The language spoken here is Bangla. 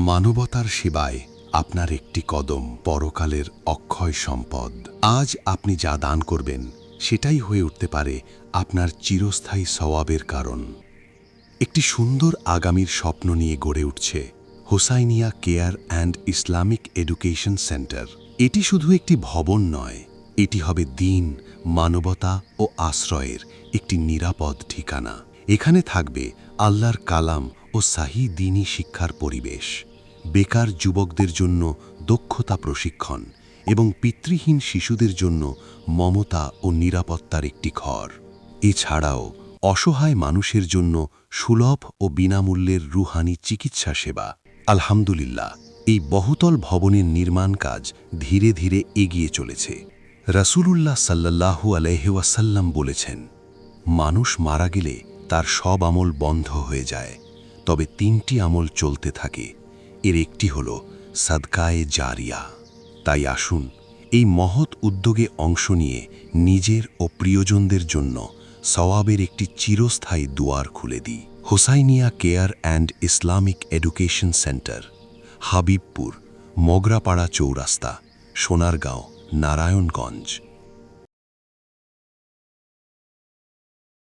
মানবতার সেবায় আপনার একটি কদম পরকালের অক্ষয় সম্পদ। আজ আপনি যা দান করবেন সেটাই হয়ে উঠতে পারে আপনার চিরস্থায়ী সওয়াবের কারণ। একটি সুন্দর আগামীর স্বপ্ন নিয়ে গড়ে উঠছে Hussainia care and Islamic education centre. এটি শুধু একটি ভবন নয়, এটি হবে দ্বীন, মানবতা ও আশ্রয়ের একটি নিরাপদ ঠিকানা। এখানে থাকবে আল্লাহর কালাম ও সাহি দ্বীনি শিক্ষার পরিবেশ, বেকার যুবকদের জন্য দক্ষতা প্রশিক্ষণ এবং পিতৃহীন শিশুদের জন্য মমতা ও নিরাপত্তার একটি ঘর। এছাড়াও অসহায় মানুষের জন্য সুলভ ও বিনামূল্যের রুহানি চিকিৎসা সেবা। আলহামদুলিল্লাহ, এই বহুতল ভবনের নির্মাণ কাজ ধীরে ধীরে এগিয়ে চলেছে। রাসূলুল্লাহ সাল্লাল্লাহু আলাইহি ওয়াসাল্লাম বলেছেন, মানুষ মারা গেলে তার সব আমল বন্ধ হয়ে যায়, তবে তিনটি আমল চলতে থাকে। এর একটি হল সাদকায়ে জারিয়া। তাই আসুন এই মহৎ উদ্যোগে অংশ নিয়ে নিজের ও প্রিয়জনদের জন্য সওয়াবের একটি চিরস্থায়ী দুয়ার খুলে দিই। Hossainia care and Islamic education centre, Habibpur, Mograpara Chowrasta, Sonargaon, Narayanganj.